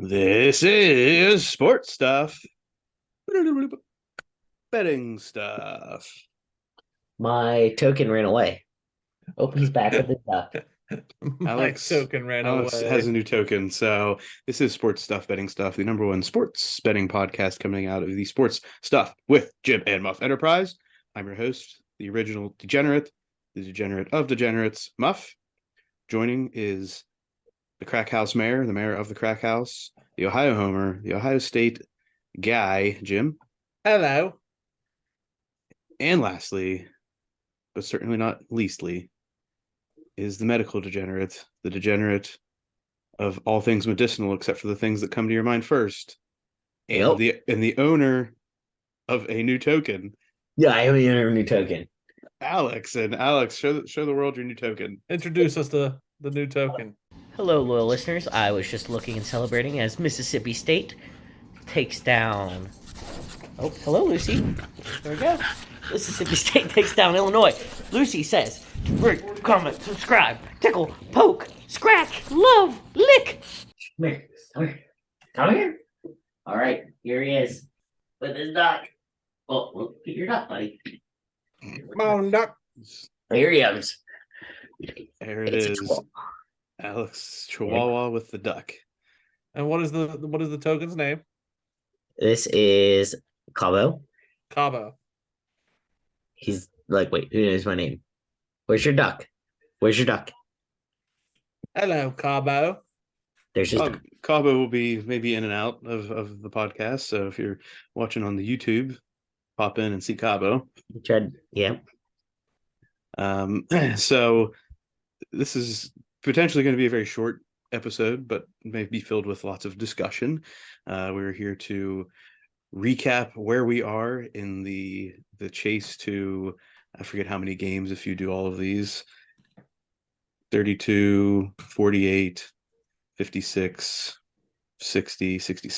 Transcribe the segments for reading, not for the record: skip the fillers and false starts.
This is sports stuff, betting stuff. My token ran away. Oh, he's back with the duck. My Alex token ran Alex has away. a new token. So this is sports stuff, betting stuff, the number one sports betting podcast coming out of the sports stuff with Jim and Muff Enterprise. I'm your host, the original degenerate, the degenerate of degenerates, Muff. Joining is the Crack House mayor, the mayor of the Crack House, the Ohio homer, the Ohio State guy, Jim. Hello. And lastly, but certainly not leastly, is the medical degenerate, the degenerate of all things medicinal except for the things that come to your mind first, and Yep. the owner of a new token, Yeah, I have a new token. Alex. And Alex, show the world your new token. Introduce us to the new token. Hello, loyal listeners. I was just looking and celebrating as Mississippi State takes down. Oh, hello, Lucy. There we go. Mississippi State takes down Illinois. Lucy says, rate, comment, subscribe, tickle, poke, scratch, love, lick. Come here. Come here. Come here. All right, here he is with his duck. Oh, well, get your duck, buddy. Come on, duck. Here he is. There it It's a is, chihuahua. Alex Chihuahua with the duck. And what is the token's name? This is Cabo. Cabo. He's like, wait, who knows my name? Where's your duck? Where's your duck? Hello, Cabo. There's his duck. Cabo will be maybe in and out of the podcast, so if you're watching on the YouTube, pop in and see Cabo. He tried, yeah. So this is potentially going to be a very short episode, but may be filled with lots of discussion. We're here to recap where we are in the chase to, I forget how many games if you do all of these, 32, 48, 56, 60, 60,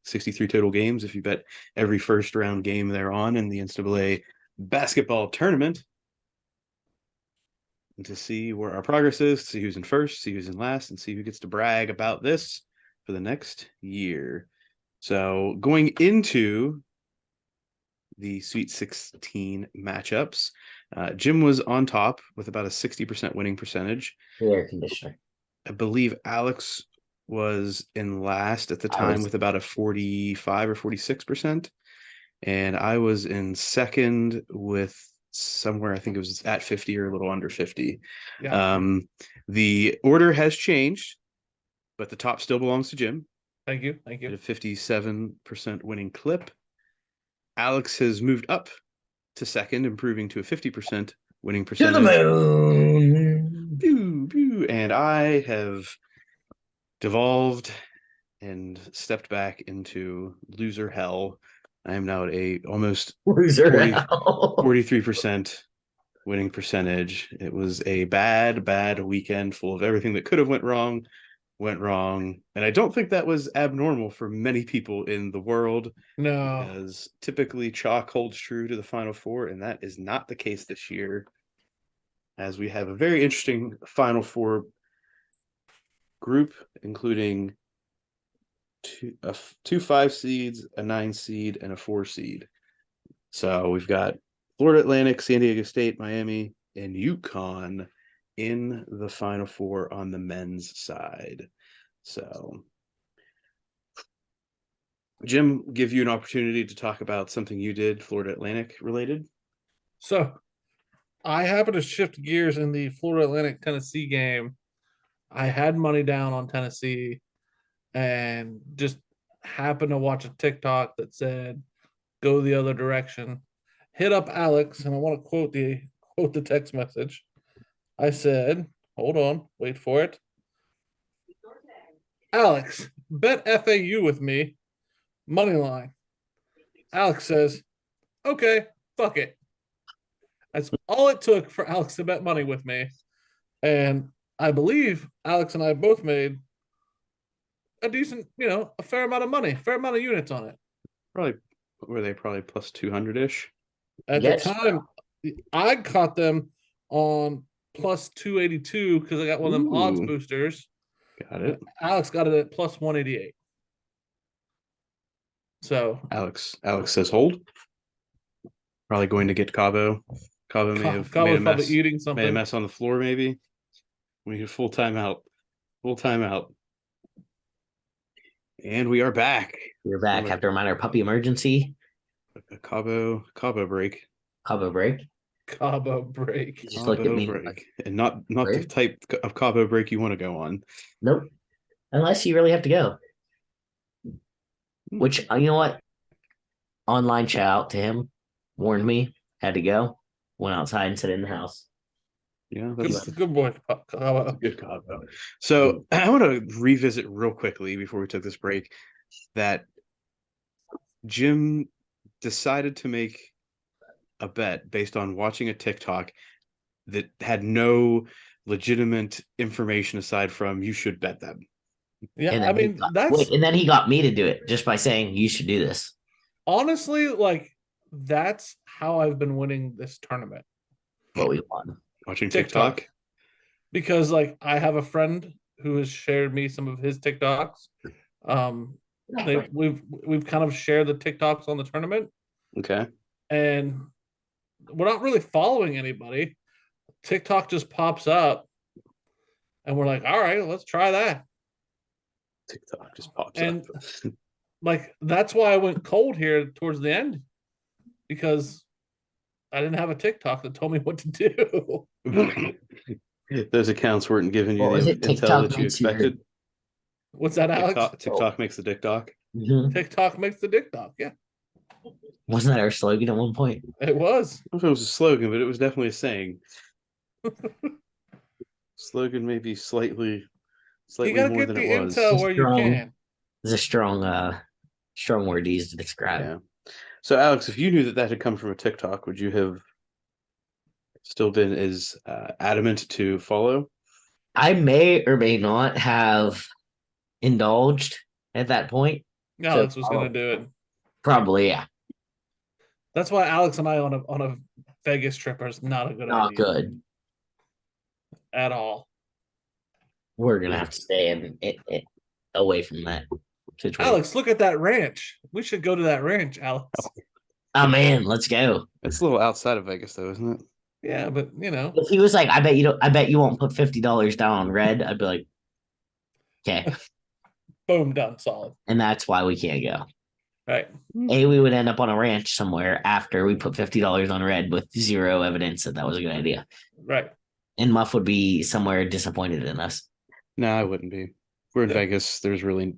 63 total games if you bet every first round game they're on in the NCAA basketball tournament. And to see where our progress is, see who's in first, see who's in last, and see who gets to brag about this for the next year. So going into the Sweet 16 matchups, Jim was on top with about a 60% winning percentage. The air conditioner. I believe Alex was in last at the time with about a 45 or 46%. And I was in second with somewhere, I think it was at 50 or a little under 50. Yeah. The order has changed, but the top still belongs to Jim. Thank you. Thank At a you. 57% winning clip. Alex has moved up to second, improving to a 50% winning To percentage. the moon. Pew, pew. And I have devolved and stepped back into loser hell. I am now at a almost Loser 43% winning percentage. It was a bad weekend full of everything that could have went wrong. And I don't think that was abnormal for many people in the world, No. because typically chalk holds true to the Final Four, and that is not the case this year, as we have a very interesting Final Four group, including two 5 seeds, a 9 seed, and a 4 seed. So we've got Florida Atlantic, San Diego State, Miami, and UConn in the Final Four on the men's side. So Jim, give you an opportunity to talk about something you did Florida Atlantic related. So I happened to shift gears in the Florida Atlantic Tennessee game. I had money down on Tennessee and just happened to watch a TikTok that said go the other direction. Hit up Alex, and I want to quote the text message. I said, hold on, wait for it. Alex, bet FAU with me. Money line. Alex says, okay, fuck it. That's all it took for Alex to bet money with me. And I believe Alex and I both made a decent, a fair amount of money, fair amount of units on it. Probably were they probably plus 200-ish? At Yes. the time, I caught them on plus 282 because I got one of them odds Ooh. boosters. Got it. Alex got it at plus 188. So Alex says hold. Probably going to get Cabo. Cabo may have made a Cobble's probably mess. eating Made a something. mess on the floor, maybe. We need a full timeout. Full timeout. And we are back. We're back after a minor puppy emergency. A Cabo break. Cabo break. Cabo break. He just looked at me break. like, And not the break? type of Cabo break you want to go on. nope. Unless you really have to go. Which, you know what? Online shout out to him. Warned me. Had to go. Went outside and sat in the house. Yeah, Good, that's good boy, Cabo. good Cabo. So I want to revisit real quickly before we took this break that Jim decided to make a bet based on watching a TikTok that had no legitimate information aside from you should bet them. Yeah, And I then mean and then he got me to do it just by saying you should do this. honestly, like that's how I've been winning this tournament. What we won. Watching TikTok. Because like I have a friend who has shared me some of his TikToks. We've kind of shared the TikToks on the tournament, Okay. and we're not really following anybody. TikTok just pops up, and we're like, all right, let's try that. TikTok just pops And up. like that's why I went cold here towards the end, because I didn't have a TikTok that told me what to do. Those accounts weren't giving you What was the it? intel TikTok that you makes your- expected. What's that, Alex? TikTok makes the dick doc. Mhm. TikTok makes the TikTok. Yeah, Wasn't that our slogan at one point? it was. I don't know if it was a slogan, but it was definitely a saying. Slogan maybe slightly You gotta more get than the it was. intel where you Strong. can. It's a strong word to use to describe. Yeah. So, Alex, if you knew that had come from a TikTok, would you have still been as adamant to follow? I may or may not have indulged at that point. Alex was gonna do it. Probably, yeah. That's why Alex and I on a Vegas trip is not a good Not idea good. at all. We're gonna have to stay in away from that situation. Alex, look at that ranch. We should go to that ranch, Alex. Oh man, let's go. It's a little outside of Vegas, though, isn't it? Yeah, but you know, If he was like, I bet you won't put $50 down on red, I'd be like, okay. boom, done, solid. And that's why we can't go. Right. We would end up on a ranch somewhere after we put $50 on red with zero evidence that was a good idea. Right. And Muff would be somewhere disappointed in us. No, I wouldn't be. We're in Vegas. There's really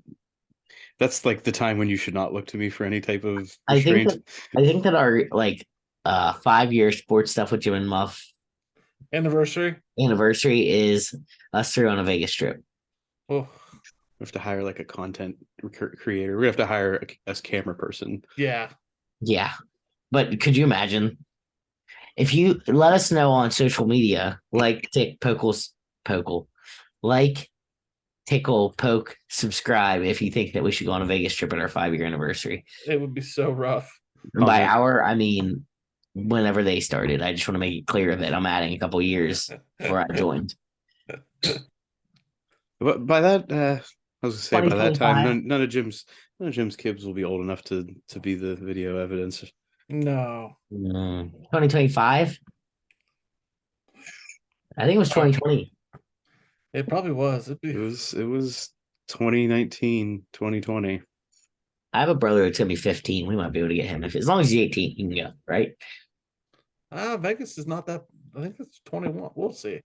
that's like the time when you should not look to me for any type of restraint. I think that our 5-year sports stuff with Jim and Muff Anniversary is us through on a Vegas trip. Oh, We have to hire like a content creator. We have to hire a camera person. yeah. Yeah. But could you imagine if you let us know on social media, like Tickle, poke, subscribe if you think that we should go on a Vegas trip at our 5-year anniversary. It would be so rough. And by our, I mean whenever they started. I just want to make it clear that I'm adding a couple years before I joined. But by that, I was gonna say by that time, 2025. none of Jim's kids will be old enough to be the video evidence. No. 2025? I think it was 2020. It probably was. It was 2019, 2020. I have a brother who's gonna be 15. We might be able to get him as long as he's 18, he can go, right? Vegas is not that. I think it's 21. We'll see.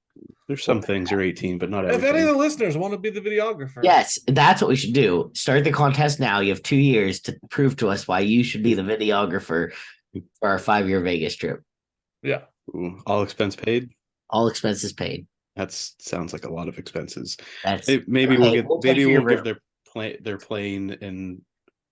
There's some things are 18, but not If any of everything. the listeners want to be the videographer, Yes, that's what we should do. Start the contest now. You have 2 years to prove to us why you should be the videographer for our 5-year Vegas trip. Yeah. Ooh, all expense paid. All expenses paid. That sounds like a lot of expenses. That's Maybe we'll give room. their plane and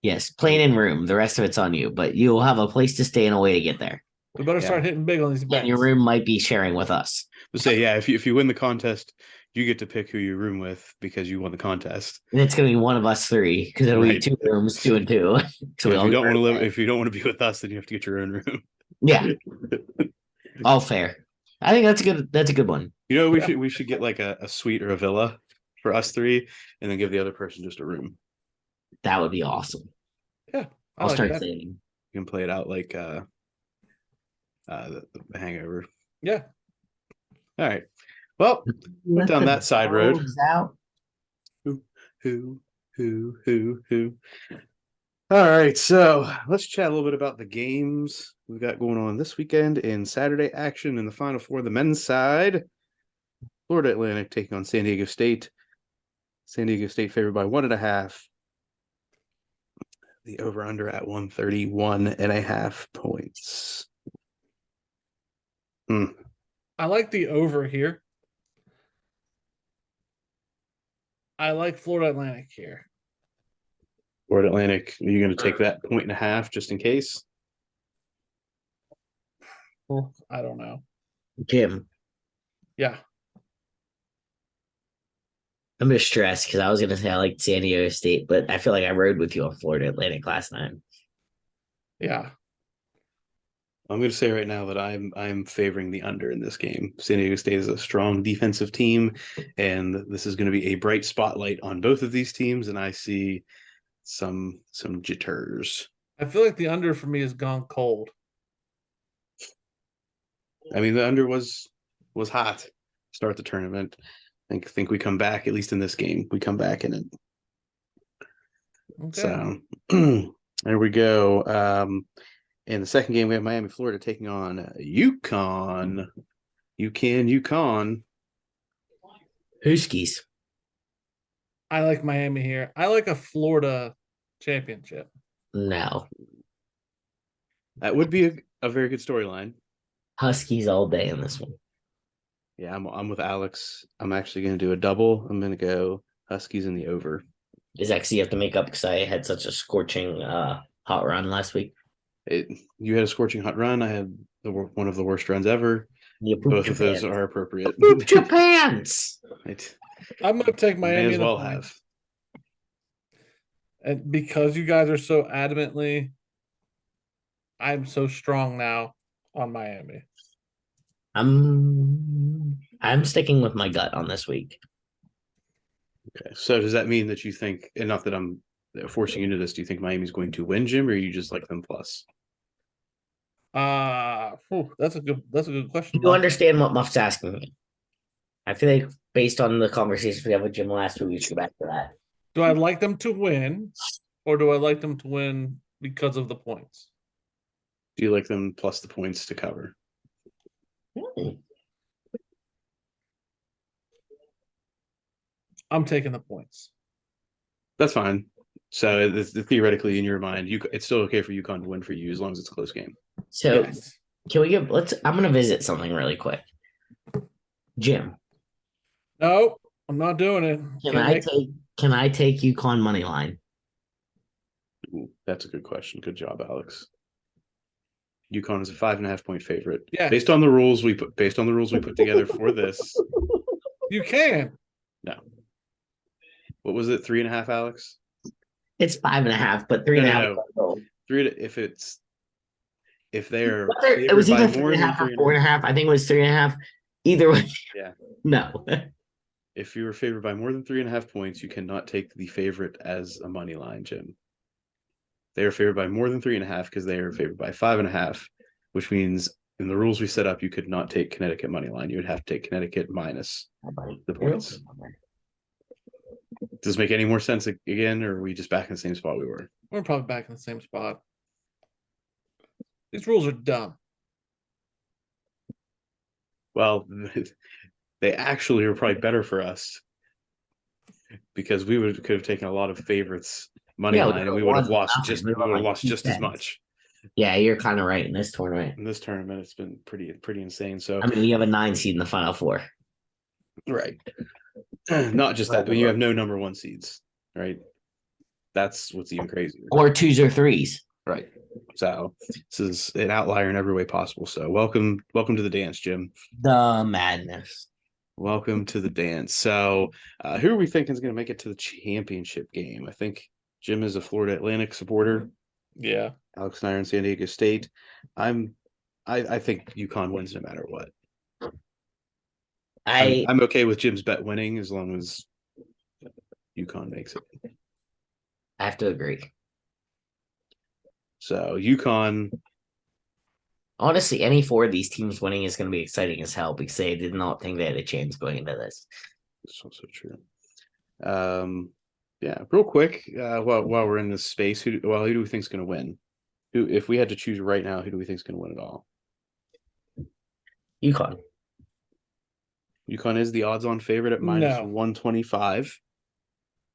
Yes, plane and room. The rest of it's on you, but you'll have a place to stay and a way to get there. We better start hitting big on these bets. And your room might be sharing with us. say, yeah, if you win the contest, you get to pick who you room with because you won the contest. And it's gonna be one of us three because it'll be Right. 2 rooms, 2 and 2. So if you don't want to live, if you don't want to be with us, then you have to get your own room. Yeah. All fair. I think that's a good one. You know, we should get like a suite or a villa for us three, and then give the other person just a room. That would be awesome. Yeah. I I'll like start that. saying. You can play it out like the Hangover. Yeah. All right. Well, went down that side road. Out. Who, who? All right, so let's chat a little bit about the games we've got going on this weekend in Saturday action in the Final Four. The men's side, Florida Atlantic taking on San Diego State. San Diego State favored by 1.5. The over-under at 131.5 points. I like the over here. I like Florida Atlantic here. Florida Atlantic, are you going to take that 1.5 just in case? Well, I don't know. Jim, Yeah. I'm just stressed because I was gonna say I like San Diego State, but I feel like I rode with you on Florida Atlantic last time. Yeah. I'm going to say right now that I'm favoring the under in this game. San Diego State is a strong defensive team, and this is going to be a bright spotlight on both of these teams. And I see some jitters. I feel like the under for me has gone cold. I mean, the under was hot to start the tournament. I think we come back, at least in this game. We come back in it. Okay. So there we go. In the second game, we have Miami, Florida taking on UConn. UConn. Huskies. I like Miami here. I like a Florida championship. No. That would be a very good storyline. Huskies all day in this one. Yeah, I'm with Alex. I'm actually going to do a double. I'm going to go Huskies in the over. Is actually you have to make up because I had such a scorching hot run last week. You had a scorching hot run. I had one of the worst runs ever. You Both of those are appropriate. Poop your pants. I'm gonna take May Miami. as well have. And because you guys are so adamantly, I'm so strong now on Miami. I'm sticking with my gut on this week. Okay. So does that mean that you think, and not that I'm forcing you into this, do you think Miami's going to win, Jim, or you just like them plus? That's a good question. You understand what Muff's asking me? I feel like based on the conversation we had with Jim last week, we should go back to that. Do I like them to win, or do I like them to win because of the points? Do you like them plus the points to cover? I'm taking the points. That's fine. So theoretically, in your mind, it's still okay for UConn to win for you as long as it's a close game. So Yes. can we get I'm gonna visit something really quick. Jim, No, I'm not doing it. can I take UConn money line? Ooh, that's a good question. Good job, Alex. UConn is a 5.5 point favorite. Yeah. Based on the rules we put together for this. You can. No. What was it? 3.5, Alex? It's 5.5, but 3.5. No. If they're It was either more 3.5 than or 4.5. I think it was 3.5. Either way. Yeah. No. If you were favored by more than 3.5 points, you cannot take the favorite as a money line, Jim. They are favored by more than 3.5 because they are favored by 5.5, which means in the rules we set up, you could not take Connecticut money line. You would have to take Connecticut minus the points. Does this make any more sense again, or are we just back in the same spot we were? We're probably back in the same spot. These rules are dumb. Well, they actually are probably better for us because we could have taken a lot of favorites money line and we would have lost just as much. Yeah, you're kind of right in this tournament. In this tournament, it's been pretty insane. So I mean, you have a 9 seed in the Final Four. Right. Not just that, but you have no number 1 seeds, right? That's what's even crazier. Or 2s or 3s. Right. So this is an outlier in every way possible. So welcome to the dance, Jim. The madness. Welcome to the dance. So who are we thinking is going to make it to the championship game? I think Jim is a Florida Atlantic supporter. Yeah. Alex and I are in San Diego State. I think UConn wins no matter what. I'm okay with Jim's bet winning as long as UConn makes it. I have to agree. So UConn, Honestly, any four of these teams winning is going to be exciting as hell because they did not think they had a chance going into this. it's also true. Yeah, real quick, while we're in this space, who do we think is going to win? Who, if we had to choose right now, who do we think is going to win it all? UConn. UConn is the odds-on favorite at minus No. 125.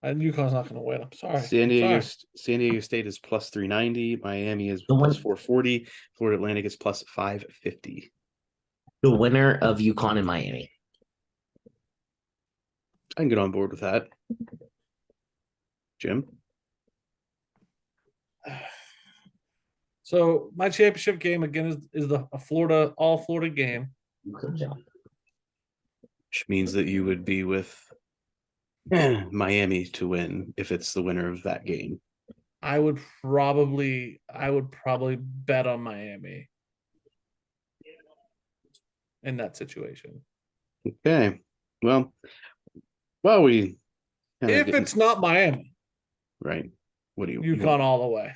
And UConn's not going to win. I'm sorry. San I'm sorry. Diego State is plus 390. Miami is The plus one- 440. Florida Atlantic is plus 550. The winner of UConn and Miami. I can get on board with that. Jim? So my championship game again is the all Florida game. Good job. Which means that you would be with Miami to win if it's the winner of that game. I would probably bet on Miami in that situation. Okay. Well, we kinda If getting- it's not Miami, right. What do you UConn all the way.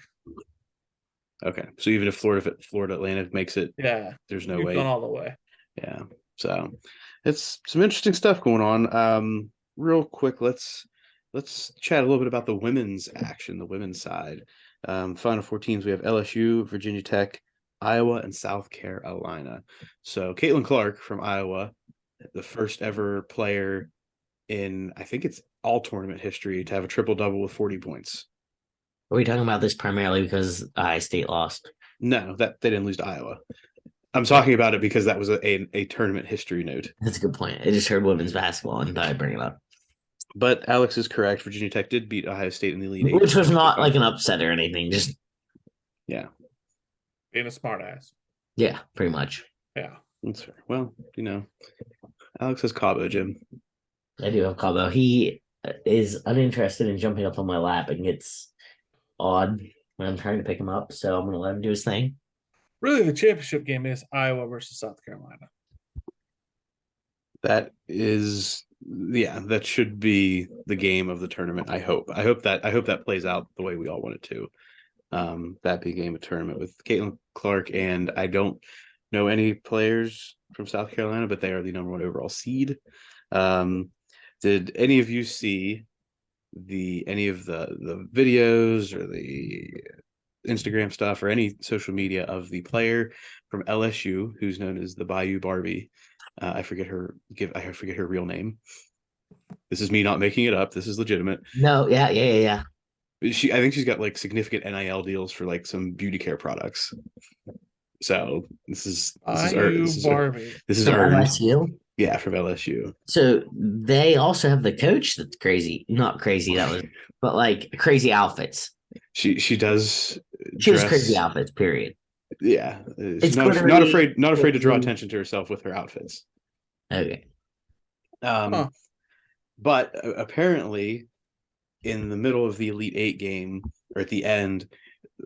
Okay. So even if Florida Atlantic makes it, Yeah, there's no UConn way. all the way. Yeah. So it's some interesting stuff going on. Real quick, let's chat a little bit about the women's action, the women's side. Final four teams, we have LSU, Virginia Tech, Iowa, and South Carolina. So Caitlin Clark from Iowa, the first ever player in, I think it's all tournament history to have a triple double with 40 points. Are we talking about this primarily because Ohio State lost? No, that they didn't lose to Iowa. I'm talking about it because that was a tournament history note. That's a good point. I just heard women's basketball and thought I'd bring it up. But Alex is correct. Virginia Tech did beat Ohio State in the Elite Eight. Which was not like an upset or anything. Just, Yeah, Being a smart ass. yeah, pretty much. Yeah. that's fair. Well, Alex has Cabo, Jim. I do have Cabo. He is uninterested in jumping up on my lap and gets odd when I'm trying to pick him up. So I'm going to let him do his thing. Really, the championship game is Iowa versus South Carolina. That is, yeah, that should be the game of the tournament. I hope that plays out the way we all want it to. That be a game of tournament with Caitlin Clark, and I don't know any players from South Carolina, but they are the number one overall seed. Did any of you see any of the videos or the Instagram stuff or any social media of the player from LSU who's known as the Bayou Barbie? I forget her real name. This is me not making it up. This is legitimate. No, yeah. I think she's got like significant NIL deals for like some beauty care products. So this is Bayou Barbie. This is From earned. LSU. Yeah, from LSU. So they also have the coach that's crazy. Not crazy, but like crazy outfits. She does. She has dress- crazy outfits, period. Yeah, It's she's not glittery, afraid to draw glittery. attention to herself with her outfits. Okay. Huh. But apparently, in the middle of the Elite Eight game, or at the end,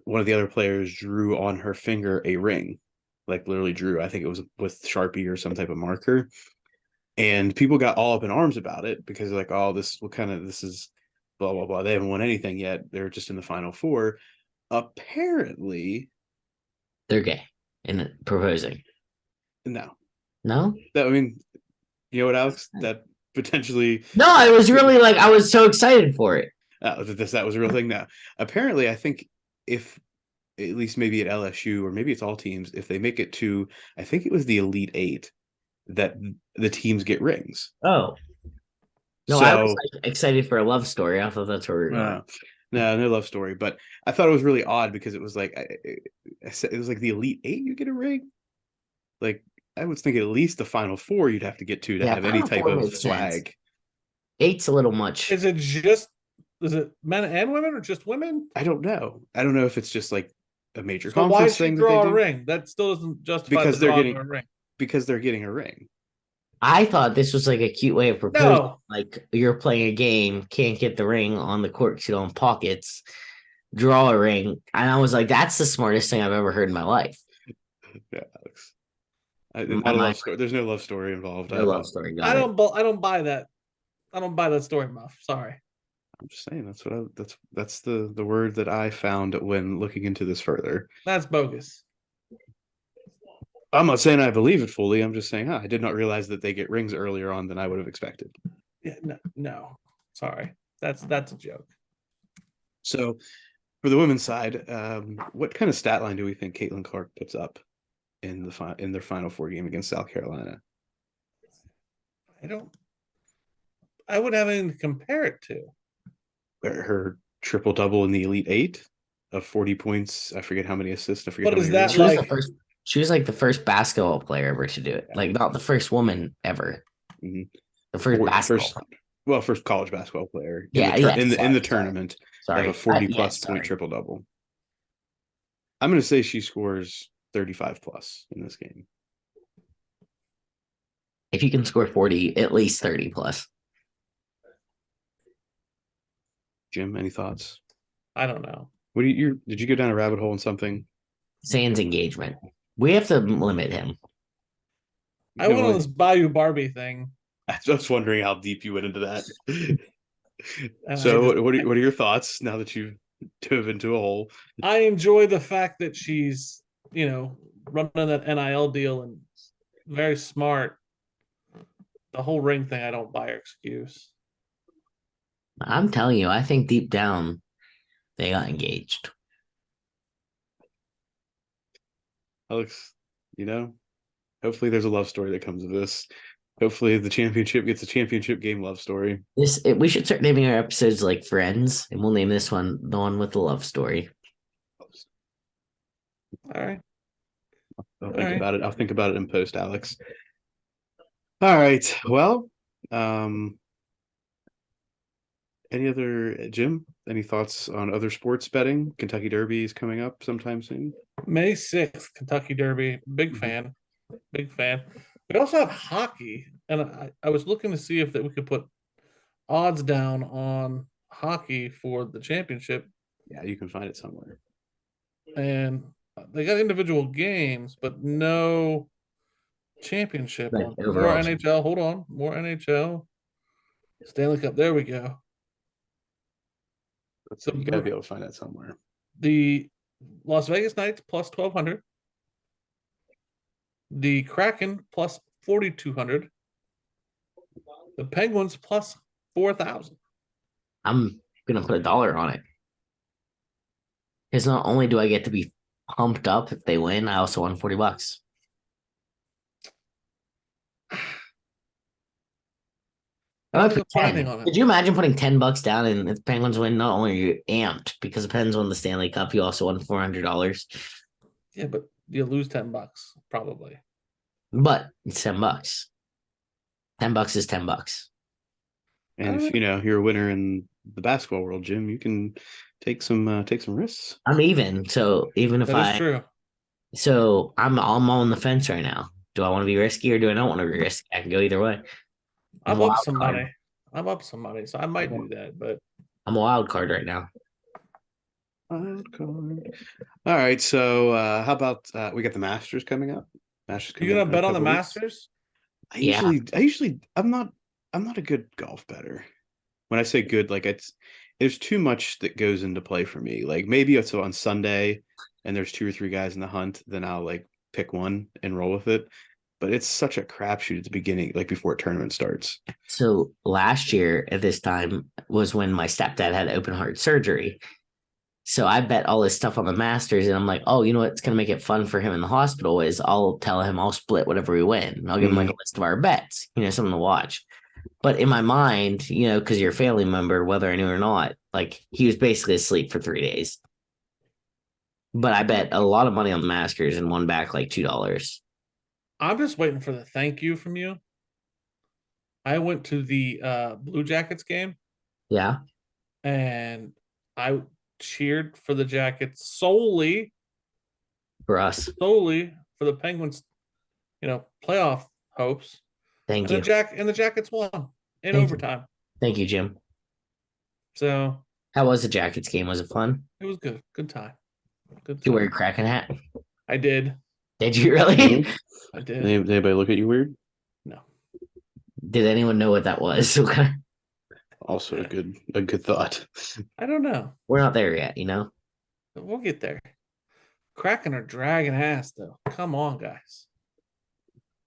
one of the other players drew on her finger a ring, like literally drew. I think it was with Sharpie or some type of marker, and people got all up in arms about it because like, oh, this is blah blah blah. They haven't won anything yet. They're just in the Final Four. Apparently, They're gay and proposing. no. No? That, I mean, you know what, Alex? That potentially No, I was really like, I was so excited for it. that was a real thing. Now, apparently, I think if at least maybe at LSU or maybe it's all teams, if they make it to, I think it was the Elite Eight, that the teams get rings. Oh. No, So, I was like, excited for a love story. I thought that's where we were going. no love story, but I thought it was really odd because it was like it was like the Elite Eight, you get a ring. Like I was thinking at least the Final Four you'd have to get to Yeah, have any Final type Four of makes sense. swag. 8's a little much. Is it men and women or just women? I don't know. I don't know if it's just like a major So why conference she thing that draw they a do ring? That still doesn't justify Because the they're drawing getting- of a ring. because they're getting a ring. I thought this was like a cute way of proposing. No, Like you're playing a game, can't get the ring on the court because you don't have pockets. Draw a ring, and I was like, "That's the smartest thing I've ever heard in my life." Yeah, Alex. My Not a love mind- story. There's no love story involved. No love story. Got I it. don't buy that. I don't buy that story, Muff. Sorry. I'm just saying that's the word that I found when looking into this further. That's bogus. I'm not saying I believe it fully. I'm just saying, I did not realize that they get rings earlier on than I would have expected. Yeah, no. Sorry. That's a joke. So for the women's side, what kind of stat line do we think Caitlin Clark puts up in their Final Four game against South Carolina? I would have anything to compare it to. Her triple double in the Elite Eight of 40 points. I forget how many assists. I forget What how is many that rebounds. like? She was like the first basketball player ever to do it. Like not the first woman ever. Mhm. The first basketball. First college basketball player. Yeah, in the sorry. tournament Sorry. have a 40 plus yes, point triple double. I'm going to say she scores 35 plus in this game. If you can score 40, at least 30 plus. Jim, any thoughts? I don't know. What do you did you go down a rabbit hole in something? Sands engagement. We have to limit him. I went on this Bayou Barbie thing. I was wondering how deep you went into that. And So, what are your thoughts now that you've dove into a hole? I enjoy the fact that she's, running that NIL deal and very smart. The whole ring thing, I don't buy her excuse. I'm telling you, I think deep down they got engaged. Alex, hopefully there's a love story that comes of this. Hopefully the championship gets a championship game love story. We should start naming our episodes like Friends, and we'll name this one the one with the love story. All right. I'll think about it. I'll think about it in post, Alex. All right. Well, Jim, any thoughts on other sports betting? Kentucky Derby is coming up sometime soon. May 6th, Kentucky Derby. Big fan. Big fan. We also have hockey. And I was looking to see if that we could put odds down on hockey for the championship. Yeah, you can find it somewhere. And they got individual games, but no championship. Like More overall. NHL. Hold on. More NHL. Stanley Cup. There we go. So you gotta be able to find that somewhere. The Las Vegas Knights plus 1,200. The Kraken plus 4,200. The Penguins plus 4,000. I'm gonna put $1 on it. Because not only do I get to be pumped up if they win, I also won $40. Could you imagine putting $10 down and if the Penguins win? Not only are you amped because the Pens won the Stanley Cup, you also won $400. Yeah, but you lose $10 probably. But it's $10. $10 is $10. And if you're a winner in the basketball world, Jim, you can take some risks. I'm even. So even if that is true. So I'm on the fence right now. Do I want to be risky or do I not want to be risky? I can go either way. I'm up some money, so I might do that, but I'm a wild card right now. Wild card. All right, so how about we got the Masters coming up? You gonna bet on the Masters? I usually I'm not a good golf bettor. When I say good, like there's too much that goes into play for me. Like maybe it's on Sunday and there's 2 or 3 guys in the hunt, then I'll like pick one and roll with it. But it's such a crapshoot at the beginning, like before a tournament starts. So last year at this time was when my stepdad had open heart surgery. So I bet all this stuff on the Masters, and I'm like, oh, you know what's going to make it fun for him in the hospital is I'll tell him I'll split whatever we win. I'll give him like a list of our bets, something to watch. But in my mind, because you're a family member, whether I knew or not, like he was basically asleep for 3 days. But I bet a lot of money on the Masters and won back like $2. I'm just waiting for the thank you from you. I went to the Blue Jackets game. Yeah. And I cheered for the Jackets solely for us. Solely for the Penguins, playoff hopes. Thank you. And the Jackets won in overtime. Thank you, Jim. So how was the Jackets game? Was it fun? It was good. Good time. Did you wear a Kraken hat? I did. Did you really? I did. Did anybody look at you weird? No. Did anyone know what that was? Also a good thought. I don't know. We're not there yet, you know? We'll get there. Kraken are dragging ass though. Come on, guys.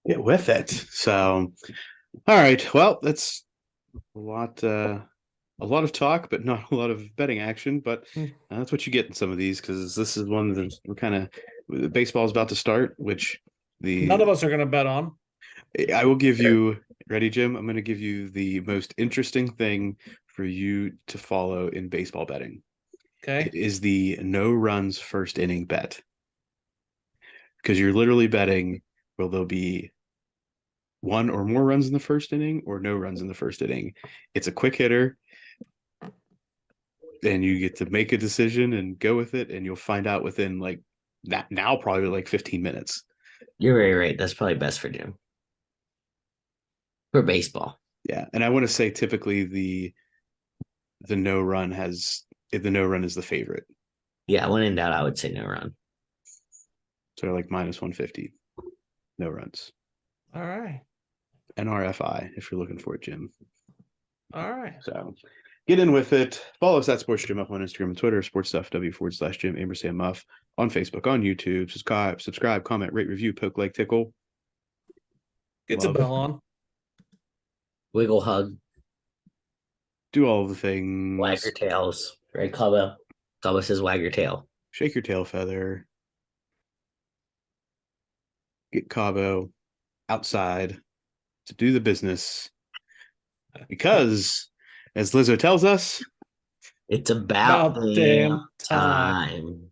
Get with it. So, all right. Well, that's a lot of talk, but not a lot of betting action. But Hmm. that's what you get in some of these because this is one that we're kind of baseball is about to start, which None of us are gonna bet on. I will give you ready, Jim. I'm going to give you the most interesting thing for you to follow in baseball betting. Okay. It is the no runs first inning bet because you're literally betting will there be one or more runs in the first inning or no runs in the first inning. It's a quick hitter and you get to make a decision and go with it, and you'll find out within like that now probably like 15 minutes. You're very right. That's probably best for Jim. For baseball. Yeah, and I want to say typically the no run is the favorite. Yeah, when in doubt, I would say no run. So like minus 150, no runs. All right. NRFI if you're looking for it, Jim. All right. So get in with it. Follow us at Sports Jim Muff on Instagram and Twitter, Sports Stuff W/Jim Ampersand Muff on Facebook, on YouTube. Subscribe, comment, rate, review, poke, like, tickle. Get the Love. bell on. Wiggle hug. Do all of the things. Wag your tails. Right, Cabo? Cabo says wag your tail. Shake your tail feather. Get Cabo outside to do the business. Because, as Lizzo tells us, It's about About damn damn time. time.